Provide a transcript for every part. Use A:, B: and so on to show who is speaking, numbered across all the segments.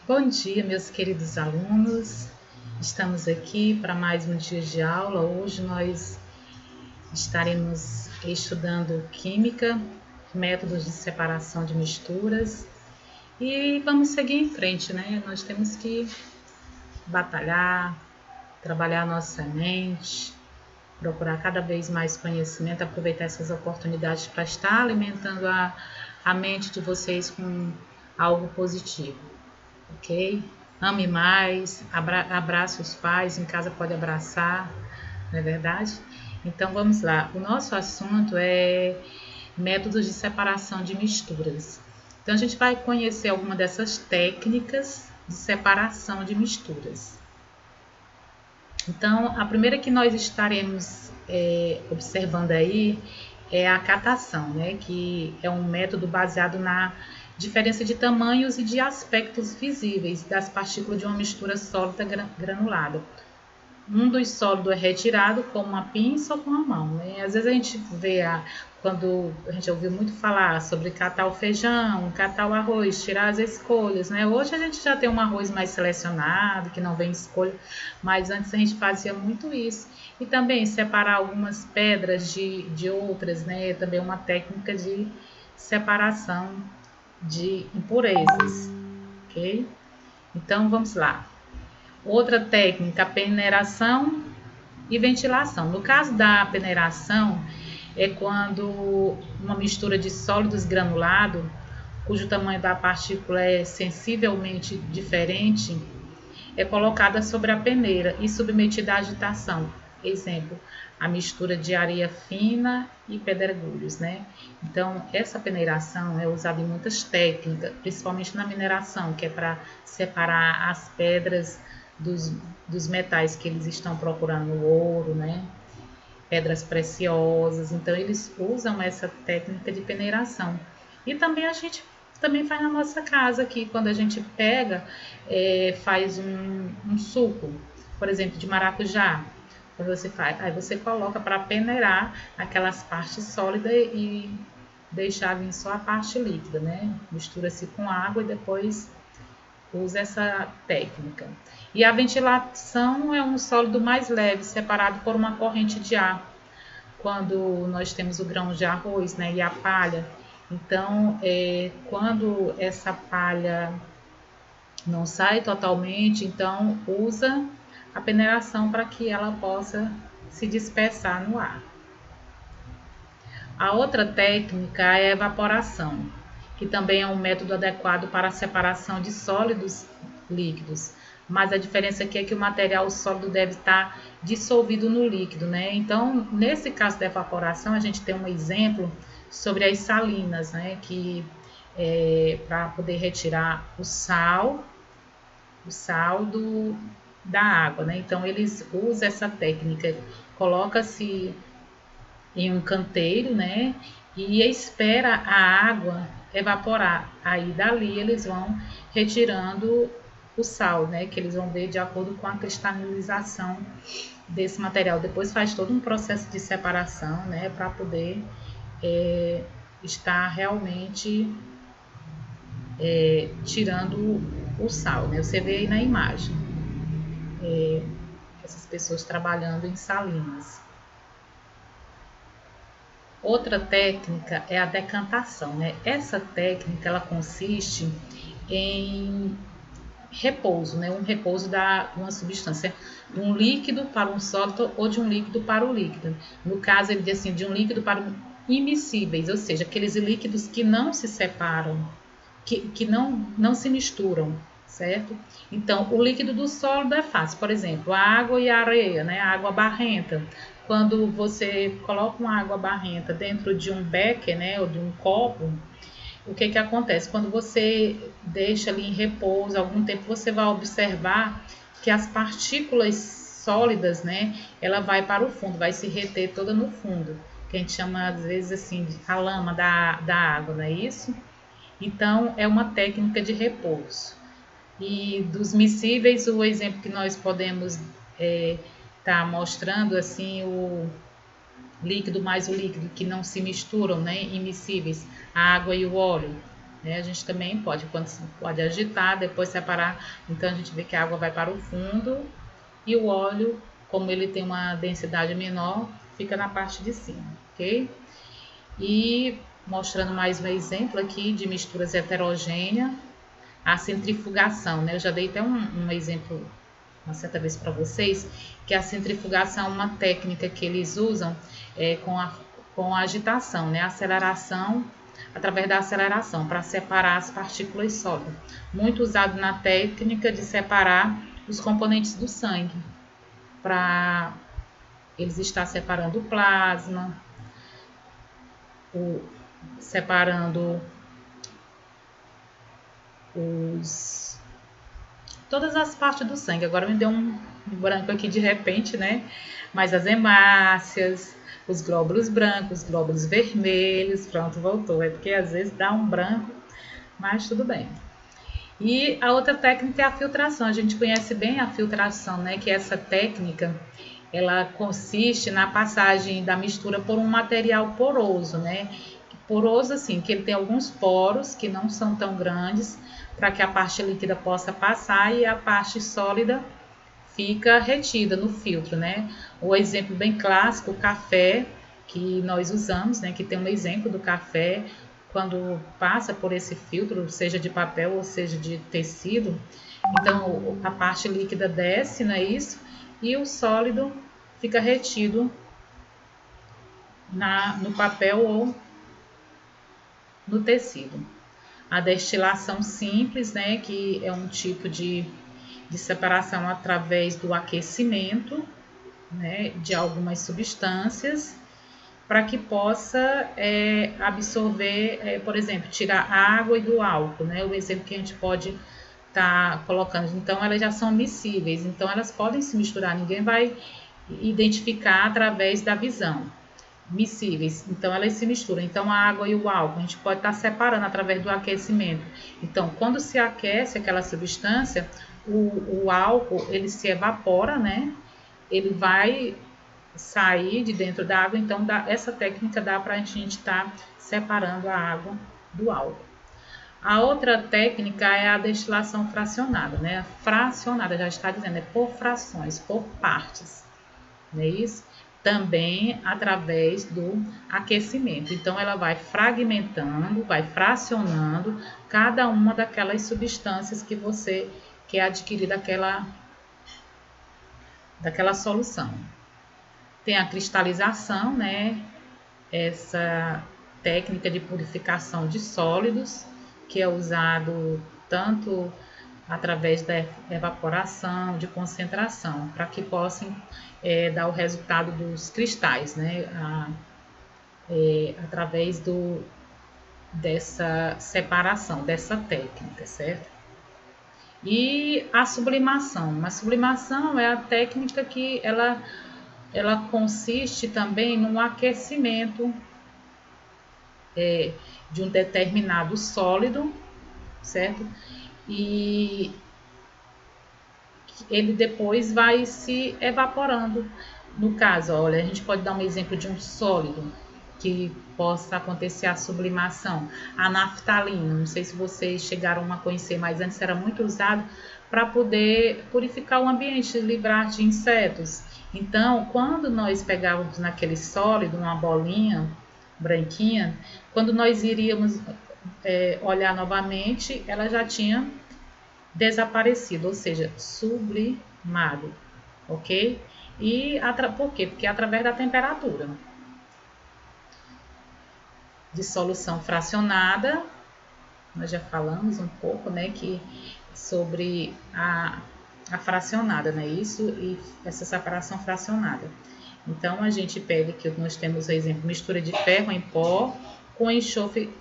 A: Bom dia, meus queridos alunos. Estamos aqui para mais um dia de aula. Hoje nós estaremos estudando Química, métodos de separação de misturas e vamos seguir em frente, né? Nós temos que batalhar, trabalhar a nossa mente, procurar cada vez mais conhecimento, aproveitar essas oportunidades para estar alimentando a mente de vocês com algo positivo. Ok? Ame mais, abrace os pais, em casa pode abraçar, não é verdade? Então vamos lá, o nosso assunto é métodos de separação de misturas. Então a gente vai conhecer alguma dessas técnicas de separação de misturas. Então a primeira que nós estaremos observando aí é a catação, né? Que é um método baseado na diferença de tamanhos e de aspectos visíveis das partículas de uma mistura sólida granulada. Um dos sólidos é retirado com uma pinça ou com a mão, né? Às vezes a gente vê, quando a gente ouviu muito falar sobre catar o feijão, catar o arroz, tirar as escolhas, né? Hoje a gente já tem um arroz mais selecionado, que não vem escolha, mas antes a gente fazia muito isso. E também separar algumas pedras de outras, né? Também uma técnica de separação de impurezas, ok? Então vamos lá. Outra técnica, peneiração e ventilação. No caso da peneiração, é quando uma mistura de sólidos granulado, cujo tamanho da partícula é sensivelmente diferente, é colocada sobre a peneira e submetida à agitação. Exemplo, a mistura de areia fina e pedregulhos, né? Então, essa peneiração é usada em muitas técnicas, principalmente na mineração, que é para separar as pedras dos metais que eles estão procurando, o ouro, né? Pedras preciosas. Então, eles usam essa técnica de peneiração. E também a gente também faz na nossa casa aqui, quando a gente pega, faz um suco, por exemplo, de maracujá. Quando você faz, aí você coloca para peneirar aquelas partes sólidas e deixar vir só a parte líquida, né? Mistura-se com água e depois usa essa técnica. E a ventilação é um sólido mais leve, separado por uma corrente de ar. Quando nós temos o grão de arroz, né, e a palha, então quando essa palha não sai totalmente, então usa a peneiração para que ela possa se dispersar no ar. A outra técnica é a evaporação, que também é um método adequado para a separação de sólidos líquidos. Mas a diferença aqui é que o material sólido deve estar dissolvido no líquido, né? Então, nesse caso da evaporação, a gente tem um exemplo sobre as salinas, né? Que para poder retirar o sal da água, né? Então, eles usam essa técnica, coloca-se em um canteiro, né? E espera a água evaporar. Aí dali eles vão retirando o sal, né? Que eles vão ver de acordo com a cristalização desse material. Depois faz todo um processo de separação, né? Para poder estar realmente tirando o sal, né? Você vê aí na imagem essas pessoas trabalhando em salinas. Outra técnica é a decantação, né? Essa técnica ela consiste em repouso, né? Um repouso da uma substância, de um líquido para um sólido ou de um líquido para o líquido. No caso, ele diz assim, de um líquido para imiscíveis, ou seja, aqueles líquidos que não se separam, que não se misturam, certo? Então, o líquido do sólido é fácil, por exemplo, a água e a areia, né? A água barrenta. Quando você coloca uma água barrenta dentro de um becker, né, ou de um copo, o que acontece? Quando você deixa ali em repouso algum tempo, você vai observar que as partículas sólidas, né, ela vai para o fundo, vai se reter toda no fundo, que a gente chama às vezes assim de a lama da água, não é isso? Então, é uma técnica de repouso. E dos miscíveis, o exemplo que nós podemos tá mostrando assim o líquido mais o líquido que não se misturam, né, immiscíveis, a água e o óleo. né? A gente também pode agitar, depois separar. Então a gente vê que a água vai para o fundo e o óleo, como ele tem uma densidade menor, fica na parte de cima, ok? E mostrando mais um exemplo aqui de misturas heterogêneas, a centrifugação, né? Eu já dei até um exemplo uma certa vez para vocês, que a centrifugação é uma técnica que eles usam com a agitação, né? Aceleração, através da aceleração, para separar as partículas sólidas. Muito usado na técnica de separar os componentes do sangue, para eles estar separando o plasma, separando todas as partes do sangue. Agora me deu um branco aqui de repente, né? Mas as hemácias, os glóbulos brancos, os glóbulos vermelhos, pronto, voltou. É porque às vezes dá um branco, mas tudo bem. E a outra técnica é a filtração. A gente conhece bem a filtração, né? Que essa técnica, ela consiste na passagem da mistura por um material poroso, né? Poroso assim, que ele tem alguns poros que não são tão grandes, para que a parte líquida possa passar e a parte sólida fica retida no filtro, né? O exemplo bem clássico, o café, que nós usamos, né? Que tem um exemplo do café, quando passa por esse filtro, seja de papel ou seja de tecido, então a parte líquida desce, não é isso? E o sólido fica retido no papel ou no tecido. A destilação simples, né, que é um tipo de separação através do aquecimento, né, de algumas substâncias, para que possa absorver, por exemplo, tirar a água e do álcool, né, o exemplo que a gente pode estar colocando. Então, elas já são miscíveis, então elas podem se misturar, ninguém vai identificar através da visão. Miscíveis, então elas se misturam. Então a água e o álcool a gente pode estar separando através do aquecimento. Então quando se aquece aquela substância, o álcool ele se evapora, né? Ele vai sair de dentro da água. Então essa técnica dá para a gente estar separando a água do álcool. A outra técnica é a destilação fracionada, né? Fracionada já está dizendo, é por frações, por partes, não é isso? Também através do aquecimento. Então, ela vai fragmentando, vai fracionando cada uma daquelas substâncias que você quer adquirir daquela solução. Tem a cristalização, né? Essa técnica de purificação de sólidos, que é usado tanto através da evaporação, de concentração, para que possam dar o resultado dos cristais, né? Através dessa separação, dessa técnica, certo? E a sublimação. A sublimação é a técnica que ela consiste também no aquecimento de um determinado sólido, certo? E ele depois vai se evaporando. No caso, olha, a gente pode dar um exemplo de um sólido que possa acontecer a sublimação. A naftalina, não sei se vocês chegaram a conhecer, mas antes era muito usado para poder purificar o ambiente, livrar de insetos. Então, quando nós pegávamos naquele sólido, uma bolinha branquinha, quando nós iríamos olhar novamente, ela já tinha desaparecido, ou seja, sublimado, ok? E por quê? Porque através da temperatura. Dissolução fracionada, nós já falamos um pouco, né, sobre a fracionada, né, isso e essa separação fracionada. Então, a gente pega que nós temos o exemplo, mistura de ferro em pó com enxofre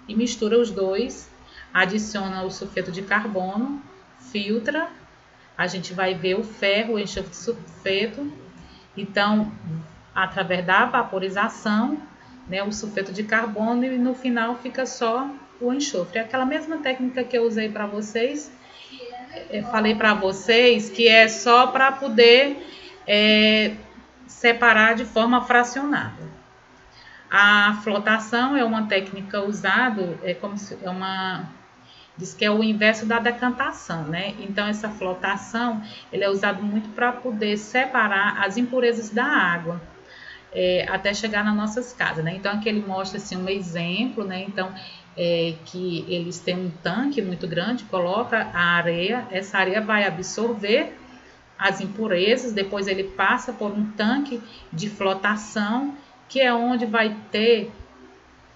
A: e mistura os dois, adiciona o sulfeto de carbono, filtra, a gente vai ver o ferro, o enxofre de sulfeto, então, através da vaporização, né, o sulfeto de carbono e no final fica só o enxofre. É aquela mesma técnica que eu usei para vocês, falei para vocês que é só para poder separar de forma fracionada. A flotação é uma técnica usada, diz que é o inverso da decantação, né? Então essa flotação, ele é usado muito para poder separar as impurezas da água, até chegar nas nossas casas, né? Então aqui ele mostra assim um exemplo, né? Então que eles têm um tanque muito grande, coloca a areia, essa areia vai absorver as impurezas, depois ele passa por um tanque de flotação, que é onde vai ter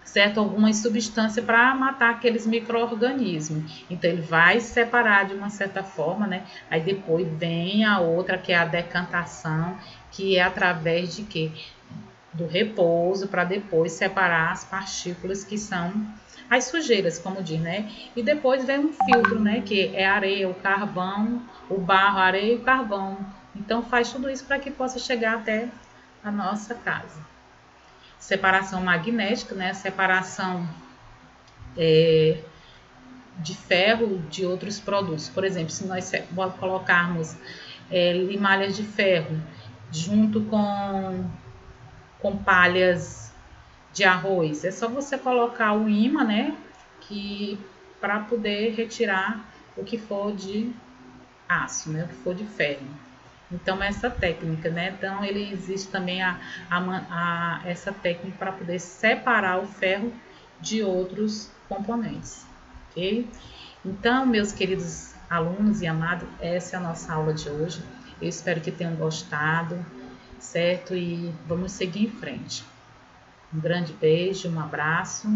A: certo algumas substâncias para matar aqueles micro-organismos. Então ele vai separar de uma certa forma, né? Aí depois vem a outra, que é a decantação, que é através de quê? Do repouso, para depois separar as partículas que são as sujeiras, como diz, né? E depois vem um filtro, né? Que é a areia, o carvão, o barro, a areia e o carvão. Então faz tudo isso para que possa chegar até a nossa casa. Separação magnética, né? Separação de ferro de outros produtos. Por exemplo, se nós colocarmos limalhas de ferro junto com palhas de arroz, é só você colocar o ímã, né, que para poder retirar o que for de aço, né, o que for de ferro. Então essa técnica, né, então ele existe também essa técnica para poder separar o ferro de outros componentes, ok? Então, meus queridos alunos e amados, essa é a nossa aula de hoje. Eu espero que tenham gostado, certo? E vamos seguir em frente. Um grande beijo, um abraço.